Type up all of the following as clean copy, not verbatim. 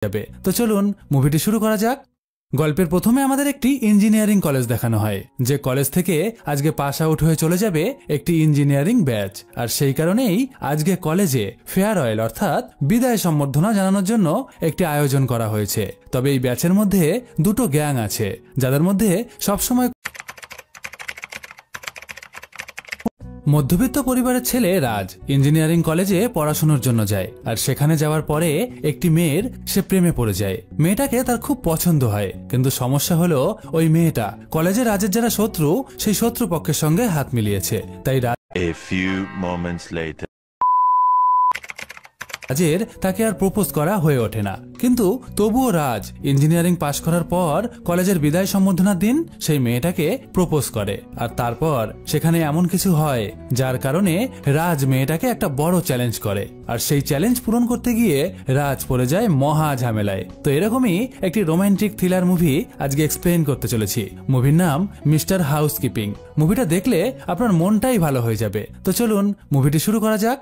যাবে। তো চলুন মুভিটি শুরু করা যাক। গল্পের প্রথমে আমাদের একটি ইঞ্জিনিয়ারিং কলেজ দেখানো হয়, যে কলেজ থেকে আজকে পাস আউট হয়ে চলে যাবে একটি ইঞ্জিনিয়ারিং ব্যাচ। আর সেই কারণেই আজকে কলেজে ফেয়ারওয়েল অর্থাৎ বিদায় সম্বর্ধনা জানানোর জন্য একটি আয়োজন করা হয়েছে। তবে এই ব্যাচের মধ্যে দুটো গ্যাং আছে, যাদের মধ্যে সবসময় মধ্যবিত্ত পরিবারের ছেলে রাজ ইঞ্জিনিয়ারিং কলেজে পড়াশোনার জন্য যায়। আর সেখানে যাওয়ার পরে একটি মেয়ের সে প্রেমে পড়ে যায়। মেয়েটাকে তার খুব পছন্দ হয়, কিন্তু সমস্যা হলো ওই মেয়েটা কলেজে রাজের যারা শত্রু সেই শত্রু পক্ষের সঙ্গে হাত মিলিয়েছে। তাই রাজের তাকে আর প্রপোজ করা হয়ে ওঠে না। কিন্তু তবুও রাজ ইঞ্জিনিয়ারিং পাশ করার পর কলেজের বিদায় সম্বর্ধনার দিন সেই মেয়েটাকে প্রপোজ করে। আর তারপর সেখানে এমন কিছু হয় যার কারণে রাজ মেয়েটাকে একটা বড় চ্যালেঞ্জ করে। আর সেই চ্যালেঞ্জ পূরণ করতে গিয়ে রাজ পড়ে যায় মহা ঝামেলায়। তো এরকমই একটি রোমান্টিক থ্রিলার মুভি আজকে এক্সপ্লেইন করতে চলেছি। মুভির নাম মিস্টার হাউসকিপিং। মুভিটা দেখলে আপনার মনটাই ভালো হয়ে যাবে। তো চলুন মুভিটি শুরু করা যাক।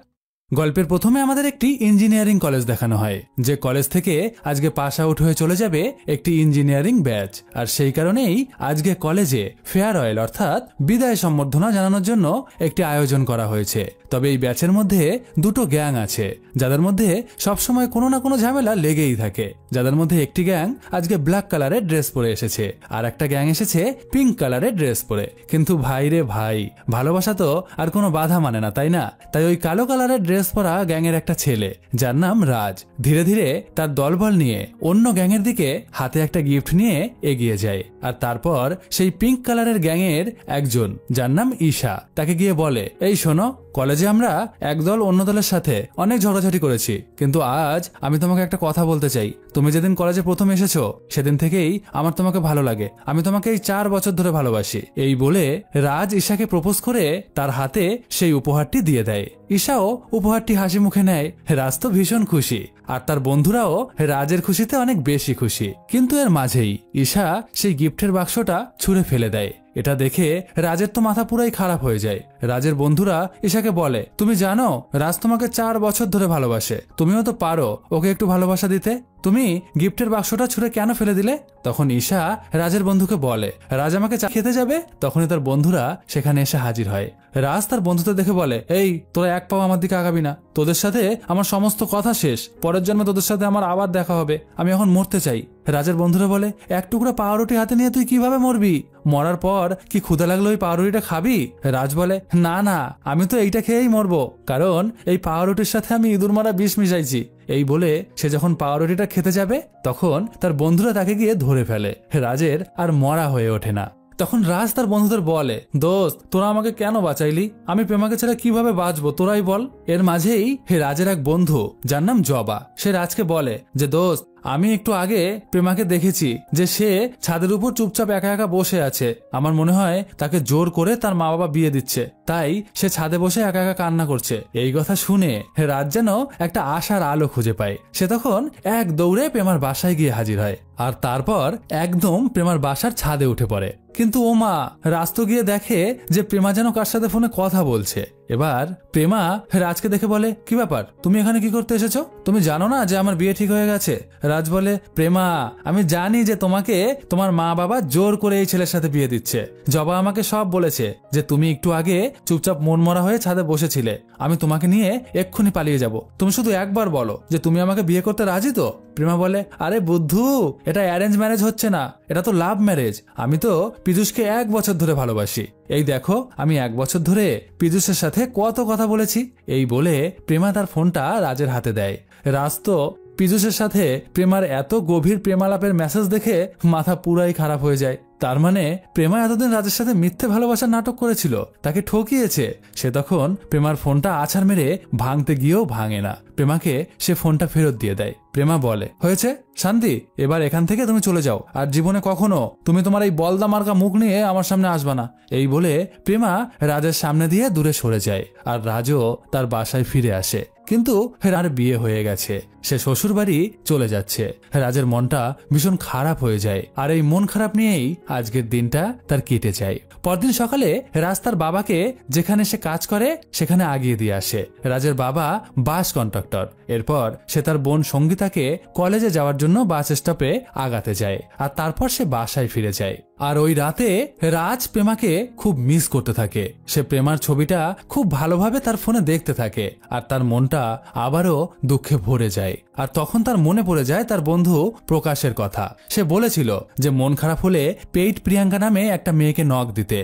গল্পের প্রথমে আমাদের একটি ইঞ্জিনিয়ারিং কলেজ দেখানো হয়, যে কলেজ থেকে আজকে পাস আউট হয়ে চলে যাবে একটি ইঞ্জিনিয়ারিং ব্যাচ। আর সেই কারণেই আজকে কলেজে ফেয়ারওয়েল অর্থাৎ বিদায় সম্বর্ধনা জানানোর জন্য একটি আয়োজন করা হয়েছে। তবে এই ব্যাচের মধ্যে দুটো গ্যাং আছে, যাদের মধ্যে সবসময় কোনো না কোনো ঝামেলা লেগেই থাকে। যাদের মধ্যে একটি গ্যাং আজকে ব্ল্যাক কালারের ড্রেস পরে এসেছে, আর একটা গ্যাং এসেছে পিঙ্ক কালারের ড্রেস পরে। কিন্তু ভাই রে ভাই, ভালোবাসা তো আর কোনো বাধা মানে না, তাই না? তাই ওই কালো কালারের ড্রেস পরা গ্যাংয়ের একটা ছেলে, যার নাম রাজ, ধীরে ধীরে তার দলবল নিয়ে অন্য গ্যাংয়ের দিকে হাতে একটা গিফট নিয়ে এগিয়ে যায়। আর তারপর সেই পিঙ্ক কালারের গ্যাংয়ের একজন, যার নাম ঈশা, তাকে গিয়ে বলে, এই শোনো, কলেজে আমরা এক দল অন্য দলের সাথে অনেক ঝগড়াঝাটি করেছি, কিন্তু আজ আমি তোমাকে একটা কথা বলতে চাই। তুমি যেদিন কলেজে প্রথম এসেছো সেদিন থেকেই আমার তোমাকে ভালো লাগে। আমি তোমাকে এই 4 বছর ধরে ভালোবাসি। এই বলে রাজ ঈশাকে প্রপোজ করে তার হাতে সেই উপহারটি দিয়ে দেয়। ঈশাও উপহারটি হাসি মুখে নেয়। রাজ তো ভীষণ খুশি, আর তার বন্ধুরাও রাজের খুশিতে অনেক বেশি খুশি। কিন্তু এর মাঝেই ঈশা সেই গিফটের বাক্সটা ছুঁড়ে ফেলে দেয়। এটা দেখে রাজের তো মাথা পুরাই খারাপ হয়ে যায়। রাজের বন্ধুরা ঈশাকে বলে, তুমি জানো রাজ তোমাকে 4 বছর ধরে ভালোবাসে, তুমিও তো পারো ওকে একটু ভালোবাসা দিতে, তুমি গিফটের বাক্সটা ছুঁড়ে কেন ফেলে দিলে? তখন ঈশা রাজের বন্ধুকে বলে, রাজ আমাকে চা খেতে যাবে। তখনই তার বন্ধুরা সেখানে এসে হাজির হয়। রাজ তার বন্ধুদের দেখে বলে, এই তোরা এক পাও আমার দিকে আগাবি না, তোদের সাথে আমার সমস্ত কথা শেষ, পরের জন্মে তোদের সাথে আমার আবার দেখা হবে, আমি এখন মরতে চাই। রাজের বন্ধুরা বলে, এক টুকরা পাউরুটি হাতে নিয়ে তুই কিভাবে মরবি? মরার পর কি ক্ষুধা লাগলো ওই পাউরুটিটা খাবি? রাজ বলে, না না, আমি তো এইটা খেয়েই মরবো, কারণ এই পাউরুটির সাথে আমি ইঁদুর মারা বিষ মিশাইছি। এই বলে সে যখন পাউরুটিটা খেতে যাবে তখন তার বন্ধুরা তাকে গিয়ে ধরে ফেলে। রাজের আর মরা হয়ে ওঠে না। তখন রাজ তার বন্ধুদের বলে, দোস্ত তোরা আমাকে কেন বাঁচাইলি? আমি প্রেমাকে ছাড়া কিভাবে বাঁচবো, তোরাই বল। এর মাঝেই রাজের এক বন্ধু, যার নাম জবা, সে রাজকে বলে যে, দোস্ত আমি একটু আগে প্রেমাকে দেখেছি যে সে ছাদের উপর চুপচাপ একা একা বসে আছে। আমার মনে হয় তাকে জোর করে তার মা বাবা বিয়ে দিচ্ছে, তাই সে ছাদে বসে একা একা কান্না করছে। এই কথা শুনে রাজ যেন একটা আশার আলো খুঁজে পায়। সে তখন এক দৌড়ে প্রেমার বাসায় গিয়ে হাজির হয়, আর তারপর একদম প্রেমার বাসার ছাদে উঠে পড়ে। কিন্তু ও মা, রাজ তো গিয়ে দেখে যে প্রেমা যেন কার সাথে ফোনে কথা বলছে। এবার প্রেমা রাজকে দেখে বলে, কি ব্যাপার, তুমি এখানে কি করতে এসেছো? তুমি জানো না যে আমার বিয়ে ঠিক হয়ে গেছে? রাজ বলে, প্রেমা আমি জানি যে তোমাকে তোমার মা বাবা জোর করে এই ছেলের সাথে বিয়ে দিচ্ছে। জবা আমাকে সব বলেছে যে তুমি একটু আগে চুপচাপ মন মরা হয়ে ছাদে বসেছিলে। আমি তোমাকে নিয়ে এক্ষুনি পালিয়ে যাব, তুমি শুধু একবার বলো যে তুমি আমাকে বিয়ে করতে রাজি তো? প্রেমা বলে, আরে বুদ্ধু, এটা অ্যারেঞ্জ ম্যারেজ হচ্ছে না, এটা তো লাভ ম্যারেজ। আমি তো পীযূষকে 1 বছর ধরে ভালোবাসি। এই দেখো আমি 1 বছর ধরে পীযূষের সাথে কত কথা বলেছি। এই বলে প্রেমা তার ফোনটা রাজের হাতে দেয়। রাজ তো পীযূষের সাথে প্রেমার এত গভীর প্রেমালাপের মেসেজ দেখে মাথা পুরাই খারাপ হয়ে যায়। তার মানে প্রেমা এতদিন রাজের সাথে মিথ্যে ভালোবাসার নাটক করেছিল, তাকে ঠকিয়েছে। সে তখন প্রেমার ফোনটা আছাড় মেরে ভাঙতে গিয়েও ভাঙে না। প্রেমাকে সে ফোনটা ফেরত দিয়ে দেয়। প্রেমা বলে, হয়েছে শান্তি, এবার এখান থেকে তুমি চলে যাও, আর জীবনে কখনো তুমি তোমার এই বলদা মার্কা মুখ নিয়ে আমার সামনে আসবা না। এই বলে প্রেমা রাজের সামনে দিয়ে দূরে সরে যায়, আর রাজও তার বাসায় ফিরে আসে। কিন্তু আর বিয়ে হয়ে গেছে, সে শ্বশুর বাড়ি চলে যাচ্ছে। রাজের মনটা ভীষণ খারাপ হয়ে যায়, আর এই মন খারাপ নিয়েই আজকের দিনটা তার কেটে যায়। পরদিন সকালে রাজ তার বাবাকে যেখানে সে কাজ করে সেখানে আগিয়ে দিয়ে আসে। রাজের বাবা বাস কন্ডাক্টর। এরপর সে তার বোন সঙ্গীতাকে কলেজে যাওয়ার জন্য বাস স্টপে আগাতে যায়, আর তারপর সে বাসায় ফিরে যায়। আর ওই রাতে রাজ প্রেমাকে খুব মিস করতে থাকে। সে প্রেমার ছবিটা খুব ভালোভাবে তার ফোনে দেখতে থাকে, আর তার মনটা আবারও দুঃখে ভরে যায়। আর তখন তার মনে পড়ে যায় তার বন্ধু প্রকাশের কথা। সে বলেছিল যে মন খারাপ হলে পেইড প্রিয়াঙ্কা নামে একটা মেয়েকে নক দিতে।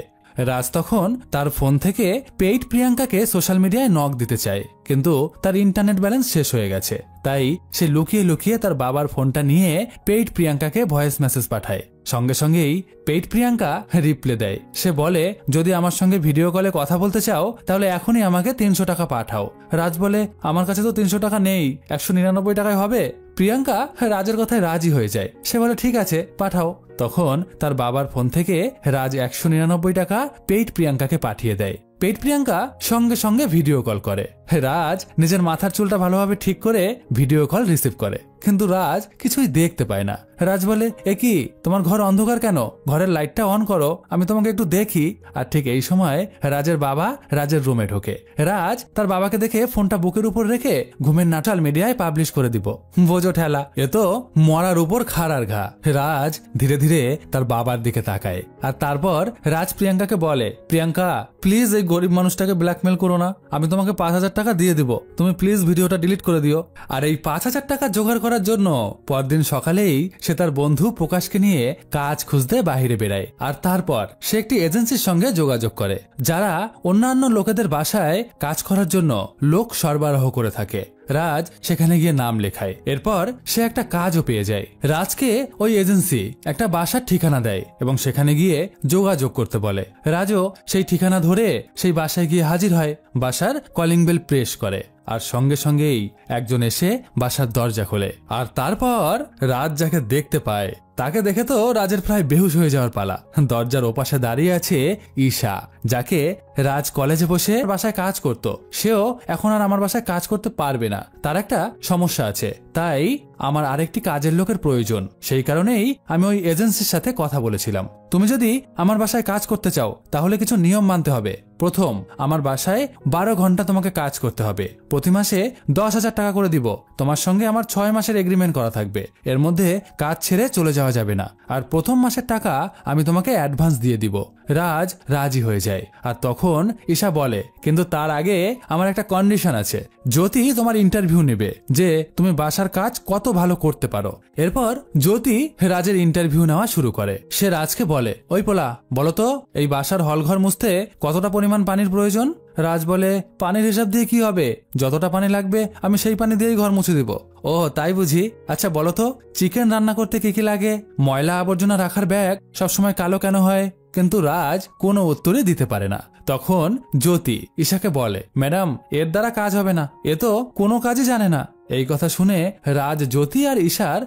রাজ তখন তার ফোন থেকে পেইড প্রিয়াঙ্কাকে সোশ্যাল মিডিয়ায় নক দিতে চায়, কিন্তু তার ইন্টারনেট ব্যালেন্স শেষ হয়ে গেছে। তাই সে লুকিয়ে লুকিয়ে তার বাবার ফোনটা নিয়ে পেইড প্রিয়াঙ্কাকে ভয়েস মেসেজ পাঠায়। সঙ্গে সঙ্গেই পেইড প্রিয়াঙ্কা রিপ্লাই দেয়। সে বলে, যদি আমার সঙ্গে ভিডিও কলে কথা বলতে চাও তাহলে এখনই আমাকে 300 টাকা পাঠাও। রাজ বলে, আমার কাছে তো 300 টাকা নেই, 199 টাকায় হবে। প্রিয়াঙ্কা রাজের কথায় রাজি হয়ে যায়। সে বলে, ঠিক আছে পাঠাও। তখন তার বাবার ফোন থেকে রাজ 199 টাকা পেইড প্রিয়াঙ্কাকে পাঠিয়ে দেয়। পেইড প্রিয়াঙ্কা সঙ্গে সঙ্গে ভিডিও কল করে। রাজ নিজের মাথার চুলটা ভালোভাবে ঠিক করে ভিডিও কল রিসিভ করে, কিন্তু রাজ কিছুই দেখতে পায় না। রাজ বলে, এ কি, তোমার ঘর অন্ধকার কেন? ঘরের লাইটটা অন করো, আমি তোমাকে একটু দেখি। আর ঠিক এই সময় রাজের বাবা রাজের রুমে ঢোকে। রাজ তার বাবাকে দেখে ফোনটা বুকের উপর রেখে ঘুমের নাটক সোশ্যাল মিডিয়ায় পাবলিশ করে দিব। বোঝো ঠেলা, এ তো মরার উপর খাড়ার ঘা। রাজ ধীরে ধীরে তার বাবার দিকে তাকায়, আর তারপর রাজ প্রিয়াঙ্কাকে বলে, প্রিয়াঙ্কা প্লিজ এই গরিব মানুষটাকে ব্ল্যাকমেল করো না, আমি তোমাকে 5000 টাকা দিয়ে দিব, তুমি প্লিজ ভিডিওটা ডিলিট করে দিও। আর এই 5000 টাকা জোগাড় করার জন্য পরদিন সকালেই সে তার বন্ধু প্রকাশকে নিয়ে কাজ খুঁজতে বাহিরে বেড়ায়। আর তারপর সে একটি এজেন্সির সঙ্গে যোগাযোগ করে, যারা অন্যান্য লোকেদের বাসায় কাজ করার জন্য লোক সরবরাহ করে থাকে। রাজ সেখানে গিয়ে নাম লেখায়। এরপর সে একটা কাজও পেয়ে যায়। রাজকে ওই এজেন্সি একটা বাসার ঠিকানা দেয় এবং সেখানে গিয়ে যোগাযোগ করতে বলে। রাজও সেই ঠিকানা ধরে সেই বাসায় গিয়ে হাজির হয়। বাসার কলিং বেল প্রেস করে, আর সঙ্গে সঙ্গেই একজন এসে বাসার দরজা খোলে। আর তারপর রাজ যাকে দেখতে পায় তাকে দেখে তো রাজের প্রায় বেহুশ হয়ে যাওয়ার পালা। দরজার ওপাশে দাঁড়িয়ে আছে ঈশা, যাকে রাজ কলেজে বসে বাসায় কাজ করত। সেও এখন আর আমার বাসায় কাজ করতে পারবে না, তার একটা সমস্যা আছে, তাই আমার আরেকটি কাজের লোকের প্রয়োজন। সেই কারণেই আমি ওই এজেন্সির সাথে কথা বলেছিলাম। তুমি যদি আমার বাসায় কাজ করতে চাও তাহলে কিছু নিয়ম মানতে হবে। প্রথম, আমার বাসায় 12 ঘন্টা তোমাকে কাজ করতে হবে। প্রতি মাসে 10,000 টাকা করে দিব। তোমার সঙ্গে আমার 6 মাসের এগ্রিমেন্ট করা থাকবে, এর মধ্যে কাজ ছেড়ে চলে যাওয়া যাবে না। আর প্রথম মাসের টাকা আমি তোমাকে অ্যাডভান্স দিয়ে দিব। রাজ রাজি হয়ে যায়। আর তখন ঈশা বলে, কিন্তু তার আগে আমার একটা কন্ডিশন আছে। জ্যোতি তোমার ইন্টারভিউ নেবে যে তুমি বাসার কাজ কত ভালো করতে পারো। এরপর জ্যোতি রাজের ইন্টারভিউ নেওয়া শুরু করে। সে রাজকে বলে, ওই পোলা, বলতো এই বাসার হলঘর মুছতে কতটা পরিমাণ পানির প্রয়োজন? রাজ বলে, পানির হিসাব দিয়ে কি হবে, যতটা পানি লাগবে আমি সেই পানি দিয়েই ঘর মুছে দিব। ও তাই বুঝি, আচ্ছা বলতো চিকেন রান্না করতে কি কি লাগে? ময়লা আবর্জনা রাখার ব্যাগ সবসময় কালো কেন হয়? কিন্তু রাজ কোনো উত্তরই দিতে পারে না। তখন জ্যোতি ঈশাকে বলে, ম্যাডাম এর দ্বারা কাজ হবে না, এ তো কোনো কাজই জানে না। এই কথা শুনে রাজ জ্যোতি আর ঈশার,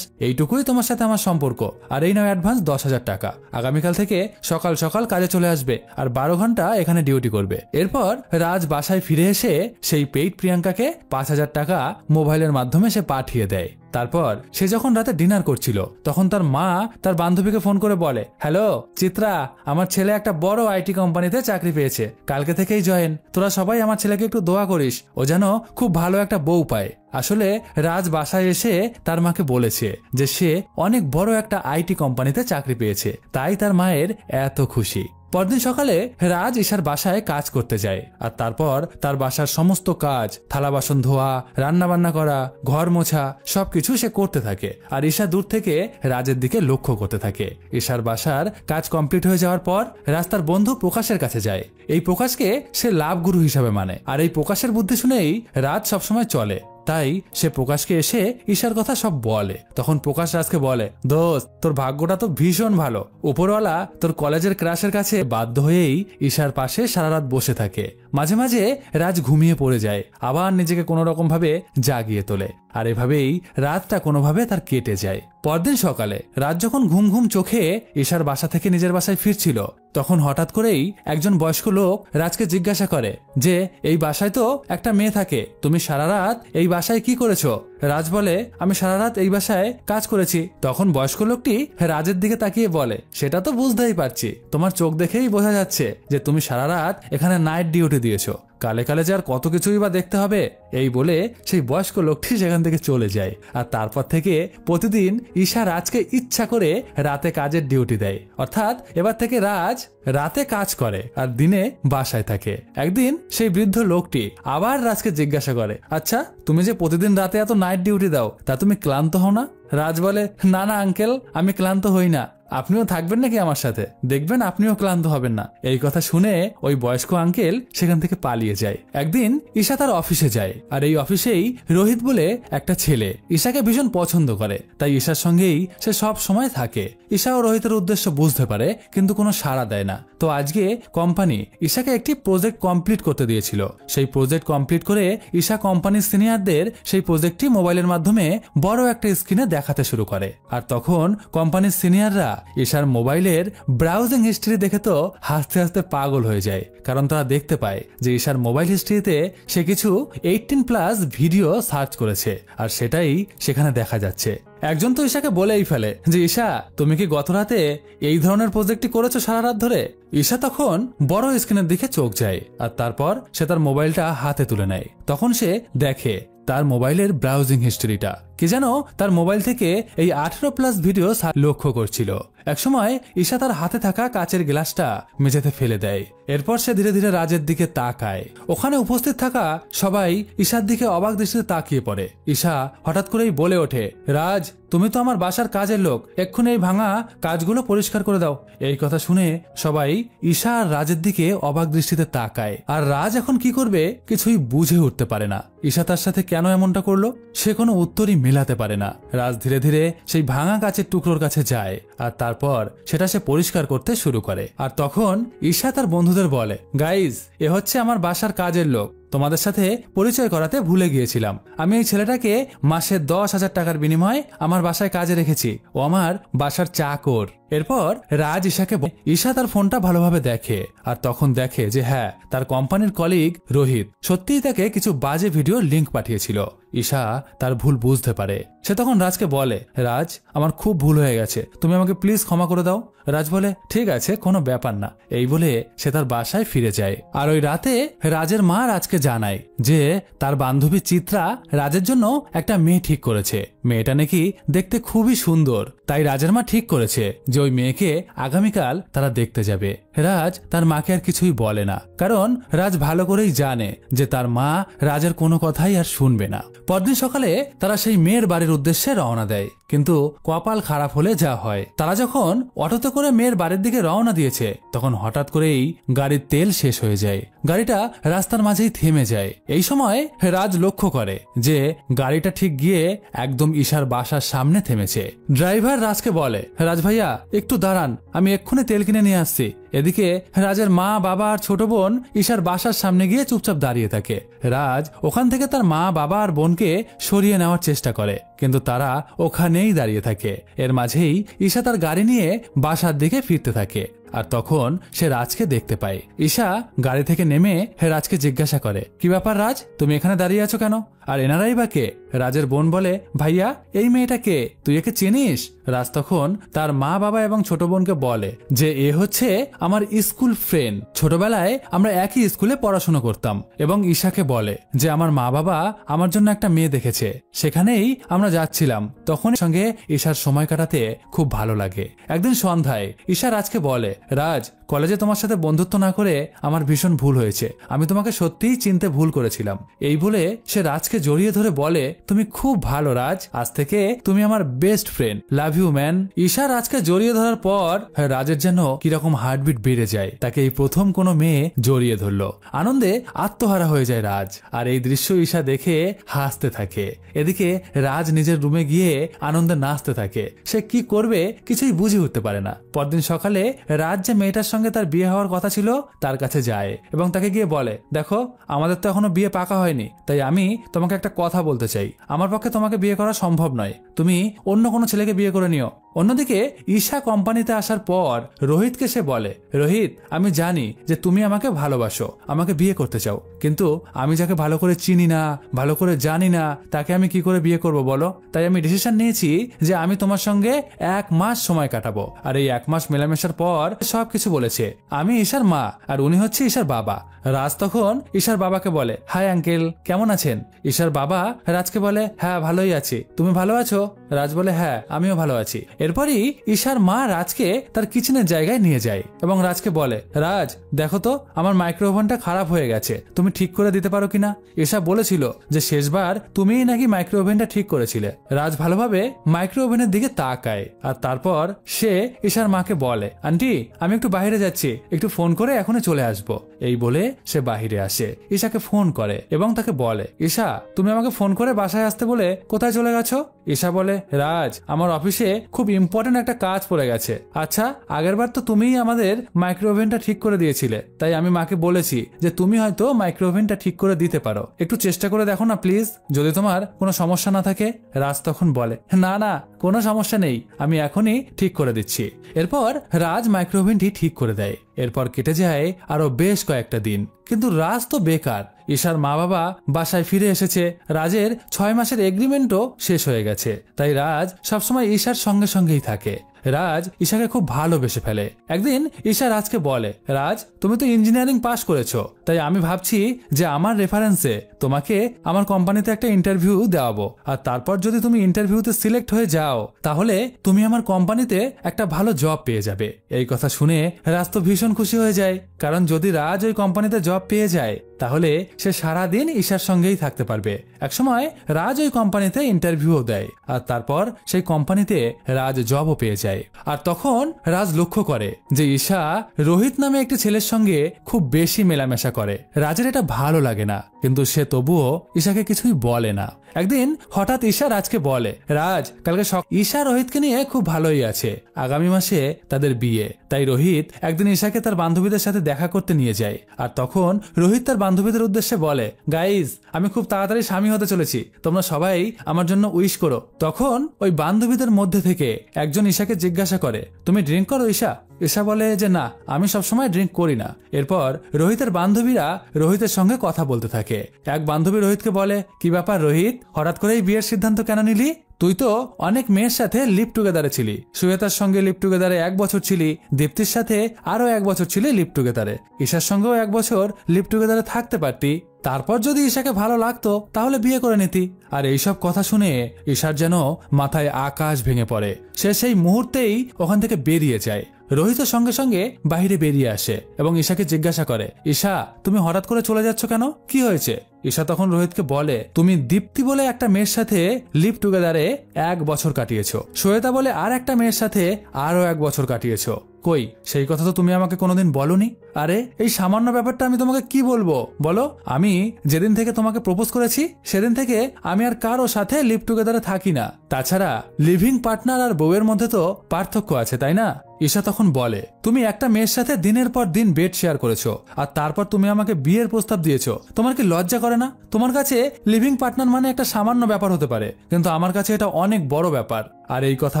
এইটুকুই তোমার সাথে আমার সম্পর্ক, আর এই নাও অ্যাডভান্স 10,000 টাকা। আগামীকাল থেকে সকাল সকাল কাজে চলে আসবে আর 12 ঘন্টা এখানে ডিউটি করবে। এরপর রাজ বাসায় ফিরে এসে সেই পেইড প্রিয়াঙ্কাকে 5,000 টাকা মোবাইলের মাধ্যমে সে পাঠিয়ে দেয়। তারপর সে যখন রাতে ডিনার করছিল তখন তার মা তার বান্ধবীকে ফোন করে বলে, হ্যালো চিত্রা, আমার ছেলে একটা বড় আইটি কোম্পানিতে চাকরি পেয়েছে, কালকে থেকেই জয়েন। তোরা সবাই আমার ছেলেকে একটু দোয়া করিস, ও যেন খুব ভালো একটা বউ পায়। আসলে রাজ বাসায় এসে তার মাকে বলেছে যে সে অনেক বড় একটা আইটি কোম্পানিতে চাকরি পেয়েছে, তাই তার মায়ের এত খুশি। পরদিন সকালে রাজ ঈশার বাসায় কাজ করতে যায়। আর তারপর তার বাসার সমস্ত কাজ, থালা বাসন ধোয়া, রান্না বান্না করা, ঘর মোছা সবকিছু সে করতে থাকে। আর ঈশা দূর থেকে রাজের দিকে লক্ষ্য করতে থাকে। ঈশার বাসার কাজ কমপ্লিট হয়ে যাওয়ার পর রাজ তার বন্ধু প্রকাশের কাছে যায়। এই প্রকাশকে সে লাভ গুরু হিসাবে মানে, আর এই প্রকাশের বুদ্ধি শুনেই রাজ সবসময় চলে। তাই সে প্রকাশকে এসে ঈশার কথা সব বলে। তখন প্রকাশ রাজকে বলে, দোস্ত তোর ভাগ্যটা তো ভীষণ ভালো, উপরওয়ালা তোর কলেজের ক্রাশের কাছে বাধ্য হয়েই ঈশার পাশে সারা রাত বসে থাকে। মাঝে মাঝে রাজ ঘুমিয়ে পড়ে যায়, আবার নিজেকে কোনো রকম ভাবে জাগিয়ে তোলে। আর এভাবেই রাতটা কোনোভাবে তার কেটে যায়। পরদিন সকালে রাজ যখন ঘুম ঘুম চোখে ঈশার বাসা থেকে নিজের বাসায় ফিরছিল তখন হঠাৎ করেই একজন বয়স্ক লোক রাজকে জিজ্ঞাসা করে যে এই বাসায় তো একটা মেয়ে থাকে, তুমি সারা রাত এই বাসায় কি করেছো? রাজ বলে আমি সারা রাত এই বাসায় কাজ করেছি। তখন বয়স্ক লোকটি রাজের দিকে তাকিয়ে বলে সেটা তো বুঝতেই পারছি, তোমার চোখ দেখেই বোঝা যাচ্ছে যে তুমি সারা রাত এখানে নাইট ডিউটি দিয়েছো, কালে কালে যে আর কত কিছুই বা দেখতে হবে। এই বলে সেই বয়স্ক লোকটি সেখান থেকে চলে যায়। আর তারপর থেকে প্রতিদিন ঈশা রাজকে ইচ্ছা করে রাতে কাজের ডিউটি দেয়, অর্থাৎ এবার থেকে রাজ রাতে কাজ করে আর দিনে বাসায় থাকে। একদিন সেই বৃদ্ধ লোকটি আবার রাজকে জিজ্ঞাসা করে আচ্ছা তুমি যে প্রতিদিন রাতে এত নাইট ডিউটি দাও তা তুমি ক্লান্ত হও না? রাজ বলে না না আঙ্কেল, আমি ক্লান্ত হই না, আপনিও থাকবেন নাকি আমার সাথে, দেখবেন আপনিও ক্লান্ত হবেন না। এই কথা শুনে ওই বয়স্ক আঙ্কেল সেখান থেকে পালিয়ে যায়। একদিন ঈশা তার অফিসে যায় আর এই অফিসেই রোহিত বলে একটা ছেলে ঈশাকে ভীষণ পছন্দ করে, তাই ঈশার সঙ্গেই সে সব সময় থাকে। ঈশা ও রোহিতের উদ্দেশ্য বুঝতে পারে কিন্তু কোনো সাড়া দেয় না। তো আজকে কোম্পানি ঈশাকে একটি প্রজেক্ট কমপ্লিট করতে দিয়েছিল। সেই প্রজেক্ট কমপ্লিট করে ঈশা কোম্পানির সিনিয়রদের সেই প্রজেক্টটি মোবাইলের মাধ্যমে বড় একটা স্ক্রিনে দেখাতে শুরু করে। আর তখন কোম্পানির সিনিয়ররা ঈশার মোবাইলের ব্রাউজিং হিস্ট্রি দেখে তো হাসতে হাসতে পাগল হয়ে যায়, কারণ তারা দেখতে পায় যে ঈশার মোবাইল হিস্ট্রিতে সে কিছু 18+ ভিডিও সার্চ করেছে আর সেটাই সেখানে দেখা যাচ্ছে। একজন তো ঈশাকে বলেই ফেলে যে ঈশা তুমি কি গত রাতে এই ধরনের প্রজেক্টটি করেছো সারা রাত ধরে? ঈশা তখন বড় স্ক্রিনের দিকে চোখ যায় আর তারপর সে তার মোবাইলটা হাতে তুলে নেয়। তখন সে দেখে তার মোবাইলের ব্রাউজিং হিস্ট্রিটা কি যেন তার মোবাইল থেকে এই 18+ ভিডিও লক্ষ্য করছিল। একসময় ঈশা তার হাতে থাকা কাচের গ্লাসটা মেঝেতে ফেলে দেয়। এরপর সে ধীরে ধীরে রাজের দিকে তাকায়। ওখানে উপস্থিত থাকা সবাই ঈশার দিকে অবাক দৃষ্টিতে তাকিয়ে পড়ে। ঈশা হঠাৎ করেই বলে ওঠে রাজ তুমি তো আমার বাসার কাজের লোক, এক্ষুনি এই ভাঙা কাজগুলো পরিষ্কার করে দাও। এই কথা শুনে সবাই ঈশা আর রাজের দিকে অবাক দৃষ্টিতে তাকায়। আর রাজ এখন কি করবে কিছুই বুঝে উঠতে পারে না। ঈশা তার সাথে কেন এমনটা করলো সে কোনো উত্তরই মেলাতে পারে না। রাজ ধীরে ধীরে সেই ভাঙা কাচের টুকরোর কাছে যায় আর তারপর সেটা সে পরিষ্কার করতে শুরু করে। আর তখন ঈশা তার বন্ধুদের বলে গাইজ এ হচ্ছে আমার বাসার কাজের লোক, তোমাদের সাথে পরিচয় করাতে ভুলে গিয়েছিলাম। আমি এই ছেলেটাকে মাসে 10,000 টাকার বিনিময়ে আমার বাসায় কাজে রেখেছি, ও আমার বাসার চাকর। এরপর রাজ ঈশাকে ঈশা তার ফোনটা ভালোভাবে দেখে আর তখন দেখে যে হ্যাঁ তার কোম্পানির কলিগ রোহিত সত্যিই তাকে কিছু বাজে ভিডিও লিংক পাঠিয়েছিল। ঈশা তার ভুল বুঝতে পারে। সে তখন রাজকে বলে রাজ আমার খুব ভুল হয়ে গেছে, তুমি আমাকে প্লিজ ক্ষমা করে দাও। রাজ বলে ঠিক আছে কোনো ব্যাপার না। এই বলে সে তার বাসায় ফিরে যায়। আর ওই রাতে রাজের মা রাজকে জানায় যে তার বান্ধবী চিত্রা রাজের জন্য একটা মেয়ে ঠিক করেছে। মেয়েটা নাকি দেখতে খুবই সুন্দর, তাই রাজের মা ঠিক করেছে যে ওই মেয়েকে আগামীকাল তারা দেখতে যাবে। রাজ তার মাকে আর কিছুই বলে না, কারণ রাজ ভালো করেই জানে যে তার মা রাজের কোনো কথাই আর শুনবে না। পরদিন সকালে তারা সেই মেয়ের বাড়ির উদ্দেশ্যে রওনা দেয়, কিন্তু কপাল খারাপ হলে যা হয়। তারা যখন অটোতে করে মেয়ের বাড়ির দিকে রওনা দিয়েছে তখন হঠাৎ করেই গাড়ির তেল শেষ হয়ে যায়। গাড়িটা রাস্তার মাঝেই থেমে যায়। এই সময় রাজ লক্ষ্য করে যে গাড়িটা ঠিক গিয়ে একদম ঈশার বাসার সামনে থেমেছে। ড্রাইভার রাজকে বলে রাজ ভাইয়া একটু দাঁড়ান, আমি এক্ষুনি তেল কিনে নিয়ে আসছি। এদিকে রাজের মা বাবা আর ছোট বোন ঈশার বাসার সামনে গিয়ে চুপচাপ দাঁড়িয়ে থাকে। রাজ ওখান থেকে তার মা বাবা আর বোনকে সরিয়ে নেওয়ার চেষ্টা করে, কিন্তু তারা ওখানেই দাঁড়িয়ে থাকে। এর মাঝেই ঈশা তার গাড়ি নিয়ে বাসার দিকে ফিরতে থাকে। আর তখন সে রাজকে দেখতে পায়। ঈশা গাড়ি থেকে নেমে রাজকে জিজ্ঞাসা করে কি ব্যাপার রাজ, তুমি এখানে দাঁড়িয়ে আছো কেন? আর এনারাই বা কে? রাজের বোন বলে ভাইয়া এই মেয়েটাকে তুই একে চিনিস? রাজ তখন তার মা বাবা এবং ছোট বোনকে বলে যে এ হচ্ছে আমার স্কুল ফ্রেন্ড, ছোটবেলায় আমরা একই স্কুলে পড়াশোনা করতাম। এবং ঈশাকে বলে যে আমার মা বাবা আমার জন্য একটা মেয়ে দেখেছে, সেখানেই আমরা যাচ্ছিলাম, তখন সঙ্গে ঈশার সময় কাটাতে খুব ভালো লাগে। একদিন সন্ধ্যায় ঈশা রাজকে বলে রাজ কলেজে তোমার সাথে বন্ধুত্ব না করে আমার ভীষণ ভুল হয়েছে, আমি তোমাকে সত্যিই চিনতে ভুল করেছিলাম। এই বলে সে রাজকে জড়িয়ে ধরে বলে তুমি খুব ভালো রাজ, আজ থেকে তুমি আমার best friend, love you man. Isha রাজকে জড়িয়ে ধরার পর রাজের যেন কিরকম হার্টবিট বেড়ে যায়, তাকে এই প্রথম কোনো মেয়ে জড়িয়ে ধরলো। আনন্দে আত্মহারা হয়ে যায় রাজ। আর এই দৃশ্য ঈশা দেখে হাসতে থাকে। এদিকে রাজ নিজের রুমে গিয়ে আনন্দে নাচতে থাকে। সে কি করবে কিছুই বুঝে উঠতে পারে না। পরদিন সকালে রাজ যে মেয়েটার সঙ্গে তার বিয়ে হওয়ার কথা ছিল তার কাছে যায় এবং তাকে গিয়ে বলে দেখো আমাদের তো এখনো বিয়ে পাকা হয়নি, তাই আমি তোমাকে একটা কথা বলতে চাই। আমার পক্ষে তোমাকে বিয়ে করা সম্ভব নয়, তুমি অন্য কোনো ছেলেকে বিয়ে করে নিও। অন্যদিকে ঈশা কোম্পানিতে আসার পর রোহিতকে সে বলে, রোহিত আমি জানি যে তুমি আমাকে ভালোবাসো, আমাকে বিয়ে করতে চাও, কিন্তু আমি যাকে ভালো করে চিনি না, ভালো করে জানি না, তাকে আমি কি করে বিয়ে করব বলো? তাই আমি ডিসিশন নিয়েছি যে আমি তোমার সঙ্গে 1 মাস সময় কাটাবো। আর এই 1 মাস মেলামেশার পর সবকিছু বলেছে। আমি ঈশার মা আর উনি হচ্ছে ঈশার বাবা। রাজ তখন ঈশার বাবাকে বলে, হাই আঙ্কেল, কেমন আছেন? ঈশার বাবা রাজকে বলে, হ্যাঁ ভালোই আছি, তুমি ভালো আছো? রাজ বলে, হ্যাঁ আমিও ভালো আছি। এরপরই ঈশার মা রাজকে তার কিচেনের জায়গায় নিয়ে যায় এবং রাজকে বলে, রাজ দেখো তো আমার মাইক্রোওভেনটা খারাপ হয়ে গেছে, তুমি ঠিক করে দিতে পারো কিনা? ঈশা বলেছিল যে শেষবার তুমিই নাকি মাইক্রোওভেনটা ঠিক করেছিলে। রাজ ভালোভাবে মাইক্রোওভেনের দিকে তাকায় আর তারপর সে ঈশার মাকে বলে, আন্টি আমি একটু বাইরে যাচ্ছি, একটু ফোন করে এখনই চলে আসবো। এই বলে সে বাহিরে আসে, ঈশাকে ফোন করে এবং তাকে বলে, ঈশা তুমি আমাকে ফোন করে বাসায় আসতে বলে কোথায় চলে গেছো? ঈশা বলে, রাজ আমার অফিসে খুব ইম্পর্টেন্ট একটা কাজ পড়ে গেছে। আচ্ছা আগেরবার তো তুমিই আমাদের মাইক্রোওভেনটা ঠিক করে দিয়েছিলে, তাই আমি মাকে বলেছি যে তুমি হয়তো মাইক্রোওভেনটা ঠিক করে দিতে পারো, একটু চেষ্টা করে দেখো না প্লিজ, যদি তোমার কোনো সমস্যা না থাকে। রাজ তখন বলে, না না কোনো সমস্যা নেই, আমি এখনই ঠিক করে দিচ্ছি। এরপর রাজ মাইক্রোওভেনটি ঠিক করে দেয়। এরপর কেটে যায় আরো বেশ কয়েকটা দিন, কিন্তু রাজ তো বেকার। ঈশার মা বাবা বাসায় ফিরে এসেছে, রাজের 6 মাসের এগ্রিমেন্টও শেষ হয়ে গেছে, তাই রাজ সবসময় ঈশার সঙ্গে সঙ্গেই থাকে। রাজ ঈশাকে খুব ভালোবেসে ফেলে। একদিন ঈশা রাজকে বলে, রাজ তুমি তো ইঞ্জিনিয়ারিং পাশ করেছো, তাই আমি ভাবছি যে আমার রেফারেন্সে তোমাকে আমার কোম্পানিতে একটা ইন্টারভিউ দেওয়াবো, আর তারপর যদি তুমি ইন্টারভিউতে সিলেক্ট হয়ে যাও তাহলে তুমি আমার কোম্পানিতে একটা ভালো জব পেয়ে যাবে। এই কথা শুনে রাজ তো ভীষণ খুশি হয়ে যায়, কারণ যদি রাজ ওই কোম্পানিতে জব পেয়ে যায় তাহলে সে সারাদিন ঈশার সঙ্গেই থাকতে পারবে। একসময় রাজ ওই কোম্পানিতে ইন্টারভিউ দেয় আর তারপর সেই কোম্পানিতে রাজ জবও পেয়ে যায়। আর তখন রাজ লক্ষ্য করে যে ঈশা রোহিত নামে একটি ছেলের সঙ্গে খুব বেশি মেলামেশা করে। রাজের এটা ভালো লাগে না, কিন্তু সে তবুও ঈশাকে কিছুই বলে না। একদিন হঠাৎ ঈশা রাজকে বলে, রাজ কালকে ঈশা রোহিতকে নিয়ে খুব ভালোই আছে, আগামী মাসে তাদের বিয়ে, তাই রোহিত একদিন ঈশাকে তার বান্ধবীদের সাথে দেখা করতে নিয়ে যায়। আর তখন রোহিত তার বান্ধবীদের উদ্দেশ্যে বলে, গাইজ আমি খুব তাড়াতাড়ি স্বামী হতে চলেছি, তোমরা সবাই আমার জন্য উইশ করো। তখন ওই বান্ধবীদের মধ্যে থেকে একজন ঈশাকে জিজ্ঞাসা করে, তুমি ড্রিঙ্ক করো ঈশা? ঈশা বলে যে না, আমি সবসময় ড্রিঙ্ক করি না। এরপর রোহিতের বান্ধবীরা রোহিতের সঙ্গে কথা বলতে থাকে। এক বান্ধবী রোহিতকে বলে, কি ব্যাপার রোহিত, হঠাৎ করে এই বিয়ের সিদ্ধান্ত কেন নিলি? তুই তো অনেক মেয়ের সাথে লিভ টুগেদারে ছিলি, শ্বেতার সঙ্গে লিভ টুগেদারে 1 বছর ছিলি, দীপ্তির সাথে আরো 1 বছর ছিলি লিভ টুগেদারে, ঈশার সঙ্গেও 1 বছর লিভ টুগেদারে থাকতে পারতি, তারপর যদি ঈশাকে ভালো লাগতো তাহলে বিয়ে করে নিতি। আর এইসব কথা শুনে ঈশার যেন মাথায় আকাশ ভেঙে পড়ে। সে সেই মুহূর্তেই ওখান থেকে বেরিয়ে যায়। রোহিত সঙ্গে সঙ্গে বাইরে বেরিয়ে আসে এবং ঈশাকে জিজ্ঞাসা করে, ঈশা তুমি হঠাৎ করে চলে যাচ্ছ কেন, কি হয়েছে? ঈশা তখন রোহিতকে বলে, তুমি দীপ্তি বলে একটা মেয়ের সাথে লিভ টুগেদারে 1 বছর কাটিয়েছো, শ্বেতা বলে আর একটা মেয়ের সাথে আরো 1 বছর কাটিয়েছো। কই সেই কথা তো তুমি আমাকে কোনোদিন বলনি। আরে এই সামান্য ব্যাপারটা আমি তোমাকে কি বলবো বলো? আমি যেদিন থেকে তোমাকে প্রপোজ করেছি সেদিন থেকে আমি আর কারো সাথে লিভ টুগেদারে থাকি না। তাছাড়া লিভিং পার্টনার আর বউয়ের মধ্যে তো পার্থক্য আছে, তাই না? ঈশা তখন বলে, তুমি একটা মেয়ের সাথে দিনের পর দিন বেড শেয়ার করেছো আর তারপর তুমি আমাকে বিয়ের প্রস্তাব দিয়েছো, তোমার কি লজ্জা করে না? তোমার কাছে লিভিং পার্টনার মানে একটা সামান্য ব্যাপার হতে পারে, কিন্তু আমার কাছে এটা অনেক বড় ব্যাপার। আর এই কথা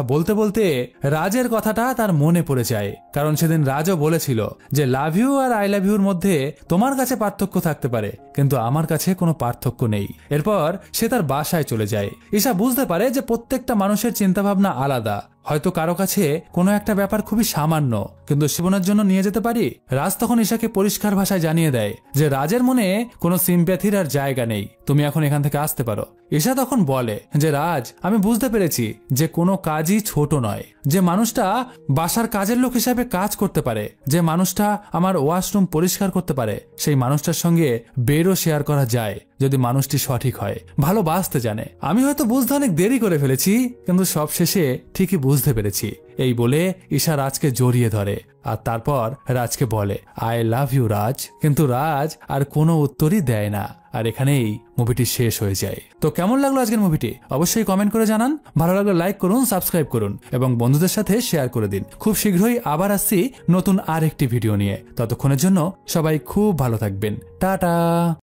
বলতে বলতে রাজের কথাটা তার মনে পড়ে যায়, কারণ সেদিন রাজও বলেছিল যে লাভ ইউ আর আই লাভ ইউর মধ্যে তোমার কাছে পার্থক্য থাকতে পারে, কিন্তু আমার কাছে কোনো পার্থক্য নেই। এরপর সে তার বাসায় চলে যায়। ঈশা বুঝতে পারে যে প্রত্যেকটা মানুষের চিন্তাভাবনা আলাদা, হয়তো কারো কাছে কোনো একটা ব্যাপার খুবই সামান্য কিন্তু জীবনের জন্য নিয়ে যেতে পারি। রাজ তখন ঈশাকে পরিষ্কার ভাষায় জানিয়ে দেয় যে রাজের মনে কোনো সিম্প্যাথির আর জায়গা নেই, তুমি এখন এখান থেকে আসতে পারো। ঈশা তখন বলে যে রাজ আমি বুঝতে পেরেছি যে কোনো কাজই ছোট নয়, যে মানুষটা বাসার কাজের লোক হিসাবে কাজ করতে পারে, যে মানুষটা আমার ওয়াশরুম পরিষ্কার করতে পারে, সেই মানুষটার সঙ্গে বেডও শেয়ার করা যায় যদি মানুষটি সঠিক হয়, ভালোবাসতে জানে। আমি হয়তো বুঝতে অনেক দেরি করে ফেলেছি, কিন্তু সব শেষে ঠিকই বুঝতে পেরেছি। এই বলে ঈশা রাজকে জড়িয়ে ধরে আর তারপর রাজকে বলে আই লাভ ইউ রাজ, কিন্তু রাজ আর কোনো উত্তরই দেয় না। আর এখানেই মুভিটি শেষ হয়ে যায়। তো কেমন লাগলো আজকের মুভিটি অবশ্যই কমেন্ট করে জানান, ভালো লাগলে লাইক করুন, সাবস্ক্রাইব করুন এবং বন্ধুদের সাথে শেয়ার করে দিন। খুব শীঘ্রই আবার আসছি নতুন আরেকটি ভিডিও নিয়ে, ততক্ষণের জন্য সবাই খুব ভালো থাকবেন, টাটা।